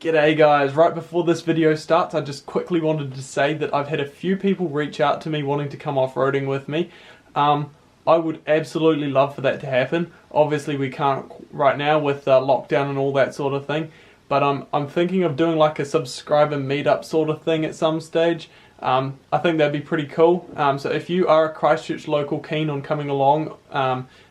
G'day guys, right before this video starts I just quickly wanted to say that I've had a few people reach out to me wanting to come off-roading with me. I would absolutely love for that to happen. Obviously we can't right now with lockdown and all that sort of thing, but I'm thinking of doing like a subscriber meetup sort of thing at some stage. I think that'd be pretty cool. So if you are a Christchurch local keen on coming along,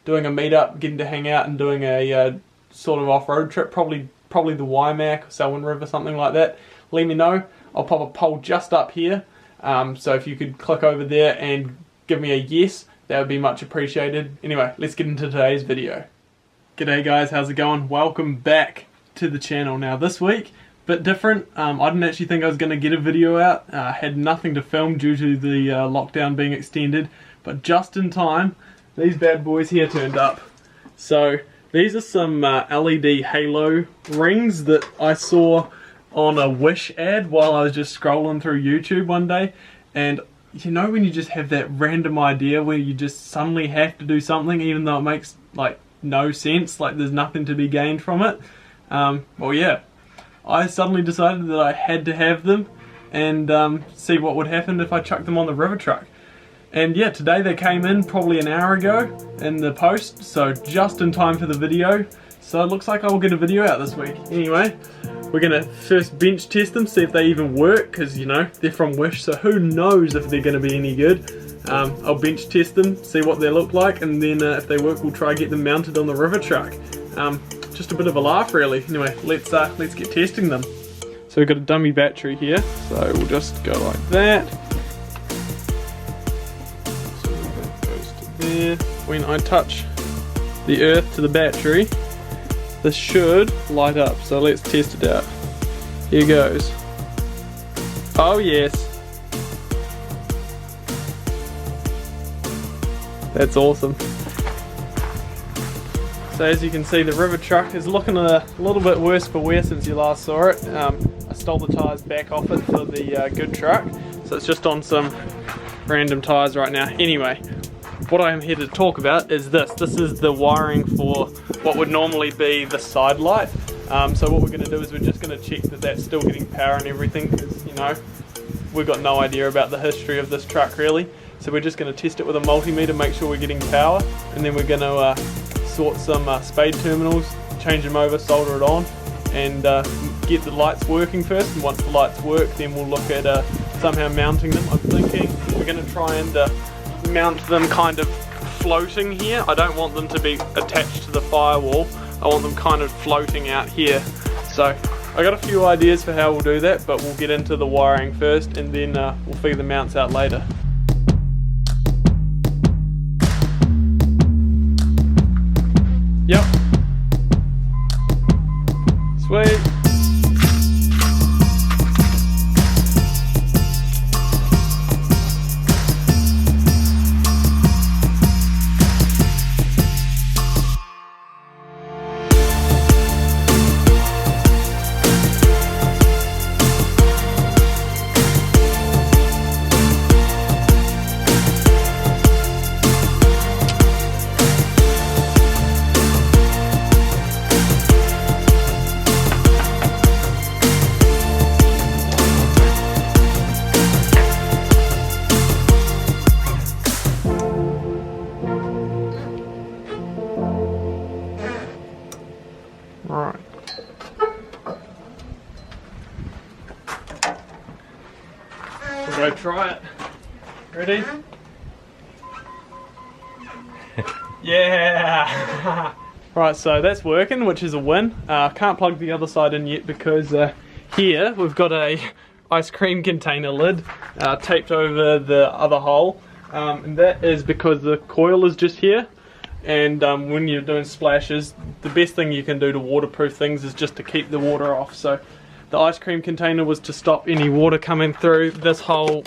doing a meetup, getting to hang out and doing a sort of off-road trip, probably the Waimak or Selwyn River, something like that, let me know. I'll pop a poll just up here, so if you could click over there and give me a yes, that would be much appreciated. Anyway, let's get into today's video. G'day guys, how's it going? Welcome back to the channel. Now this week, bit different. I didn't actually think I was going to get a video out. Had nothing to film due to the lockdown being extended, but just in time, these bad boys here turned up. So these are some LED halo rings that I saw on a Wish ad while I was just scrolling through YouTube one day. And you know when you just have that random idea where you just suddenly have to do something even though it makes like no sense, like there's nothing to be gained from it? Well yeah, I suddenly decided that I had to have them and see what would happen if I chucked them on the river truck. And yeah, today they came in probably an hour ago in the post, so just in time for the video. So it looks like I'll get a video out this week. Anyway, we're gonna first bench test them, see if they even work, because you know, they're from Wish, so who knows if they're gonna be any good. I'll bench test them, see what they look like, and then if they work, we'll try and get them mounted on the river truck. Just a bit of a laugh really. Anyway, let's get testing them. So we've got a dummy battery here, so we'll just go like that. There. When I touch the earth to the battery, this should light up, so let's test it out. Here goes. Oh yes, that's awesome. So as you can see, the river truck is looking a little bit worse for wear since you last saw it. I stole the tyres back off it for the good truck, so it's just on some random tyres right now. Anyway, what I am here to talk about is this. This is the wiring for what would normally be the side light. So what we're going to do is we're just going to check that that's still getting power and everything, because you know, we've got no idea about the history of this truck really. So we're just going to test it with a multimeter, make sure we're getting power, and then we're going to sort some spade terminals, change them over, solder it on, and get the lights working first. And once the lights work, then we'll look at somehow mounting them. I'm thinking we're going to try and mount them kind of floating here. I don't want them to be attached to the firewall. I want them kind of floating out here. So I got a few ideas for how we'll do that, but we'll get into the wiring first and then we'll figure the mounts out later. Yep. Sweet. Alright. We'll go try it. Ready? Yeah! Right, so that's working, which is a win. Can't plug the other side in yet because here we've got a ice cream container lid taped over the other hole. And that is because the coil is just here. And when you're doing splashes, the best thing you can do to waterproof things is just to keep the water off. So the ice cream container was to stop any water coming through this hole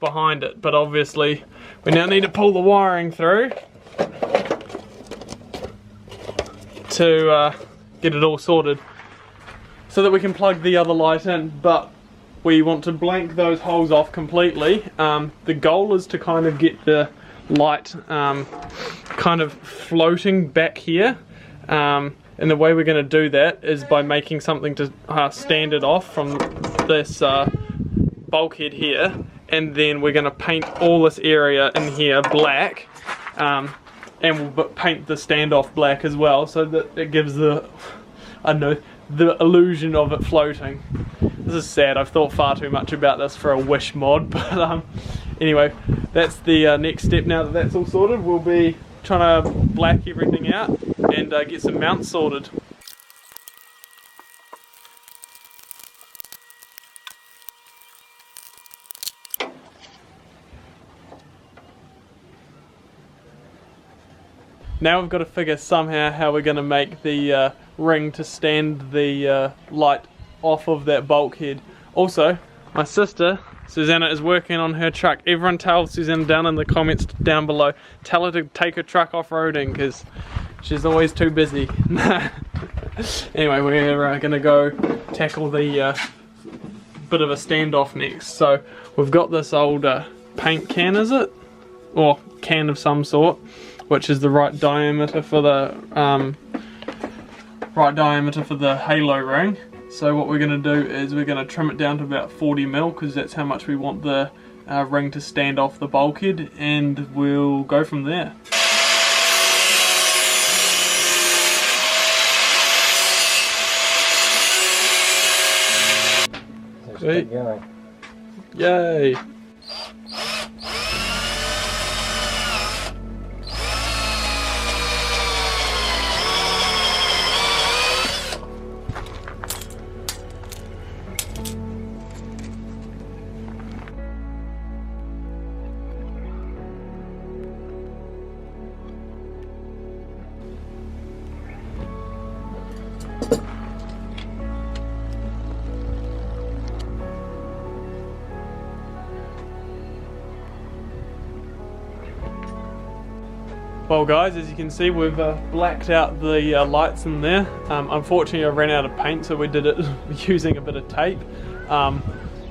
behind it, but obviously we now need to pull the wiring through to get it all sorted so that we can plug the other light in. But we want to blank those holes off completely. The goal is to kind of get the light kind of floating back here, and And the way we're going to do that is by making something to stand it off from this bulkhead here, and then we're going to paint all this area in here black, and we'll paint the standoff black as well, so that it gives the, I don't know, the illusion of it floating. This is sad, I've thought far too much about this for a Wish mod, but anyway, that's the next step. Now that that's all sorted, we'll be trying to black everything out and get some mounts sorted. Now we've got to figure somehow how we're going to make the ring to stand the light off of that bulkhead. Also, my sister Susanna is working on her truck. Everyone tell Susanna down in the comments down below, tell her to take her truck off-roading because she's always too busy. Anyway, we're going to go tackle the bit of a standoff next. So we've got this old paint can, is it? Or can of some sort, which is the right diameter for the halo ring. So what we're going to do is we're going to trim it down to about 40mm because that's how much we want the ring to stand off the bulkhead, and we'll go from there. Sweet. Yay! Well guys, as you can see, we've blacked out the lights in there. Unfortunately I ran out of paint, so we did it using a bit of tape.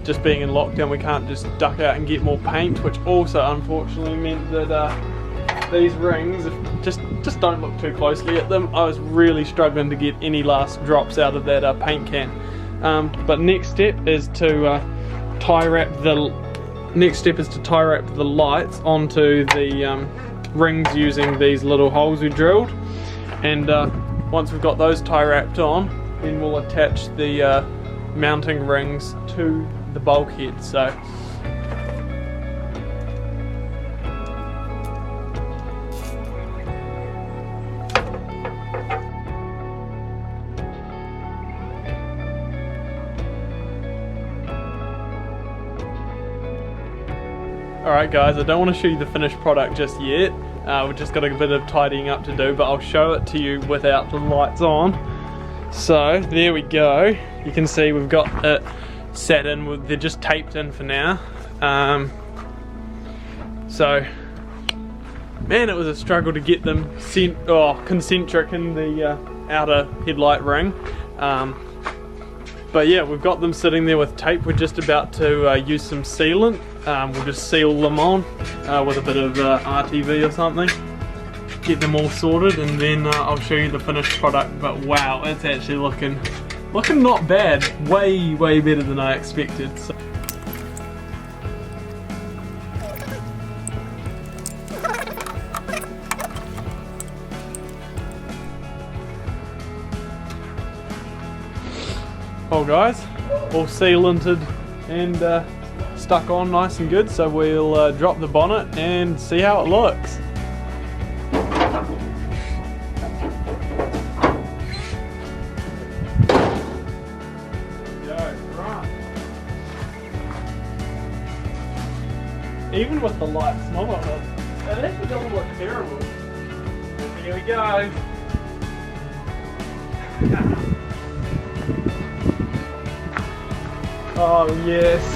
Just being in lockdown, we can't just duck out and get more paint, which also unfortunately meant that these rings, just don't look too closely at them. I was really struggling to get any last drops out of that paint can. But next step is to tie wrap the lights onto the rings using these little holes we drilled, and once we've got those tie wrapped on, then we'll attach the mounting rings to the bulkhead. So alright guys, I don't want to show you the finished product just yet. We've just got a bit of tidying up to do, but I'll show it to you without the lights on. So there we go. You can see we've got it set in, they're just taped in for now. So, man, it was a struggle to get them concentric in the outer headlight ring. But yeah, we've got them sitting there with tape. We're just about to use some sealant. We'll just seal them on with a bit of RTV or something. Get them all sorted, and then I'll show you the finished product. But wow, it's actually looking not bad. Way better than I expected. So. Well guys, all sealanted and stuck on nice and good, so we'll drop the bonnet and see how it looks. Even with the light smog on it, it actually doesn't look terrible. Here we go. Oh yes.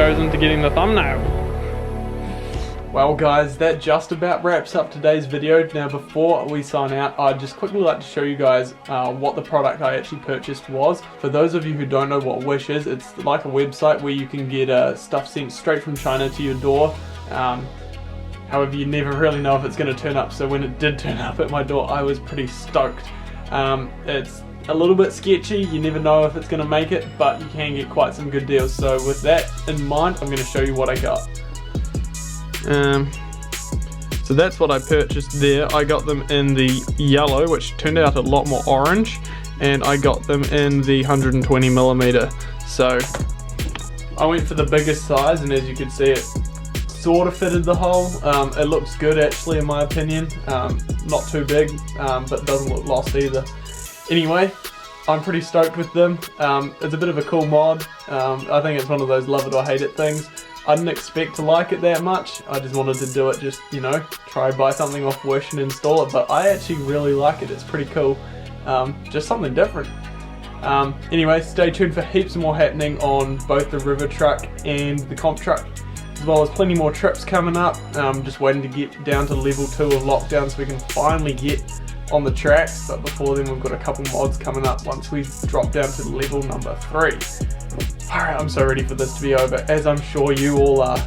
goes into getting the thumbnail. Well guys, that just about wraps up today's video. Now before we sign out, I'd just quickly like to show you guys what the product I actually purchased was. For those of you who don't know what Wish is, it's like a website where you can get stuff sent straight from China to your door. However, you never really know if it's going to turn up, so when it did turn up at my door, I was pretty stoked. It's a little bit sketchy, you never know if it's going to make it, but you can get quite some good deals. So with that in mind, I'm going to show you what I got. So that's what I purchased there. I got them in the yellow, which turned out a lot more orange, and I got them in the 120mm. So I went for the biggest size, and as you can see, it sort of fitted the hole. It looks good actually in my opinion. Not too big, but doesn't look lost either. Anyway, I'm pretty stoked with them. It's a bit of a cool mod. I think it's one of those love it or hate it things. I didn't expect to like it that much. I just wanted to do it, just, you know, try buy something off Wish and install it, but I actually really like it. It's pretty cool. Just something different. Anyway, stay tuned for heaps more happening on both the river truck and the comp truck, as well as plenty more trips coming up. Just waiting to get down to level 2 of lockdown so we can finally get on the tracks, but before then we've got a couple mods coming up once we drop down to level number 3. Alright, I'm so ready for this to be over, as I'm sure you all are.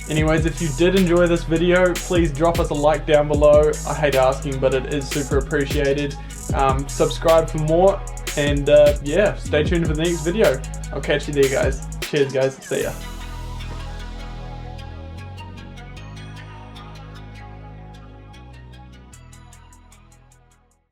Anyways, if you did enjoy this video, please drop us a like down below. I hate asking, but it is super appreciated. Subscribe for more, and yeah, stay tuned for the next video. I'll catch you there guys. Cheers guys, see ya.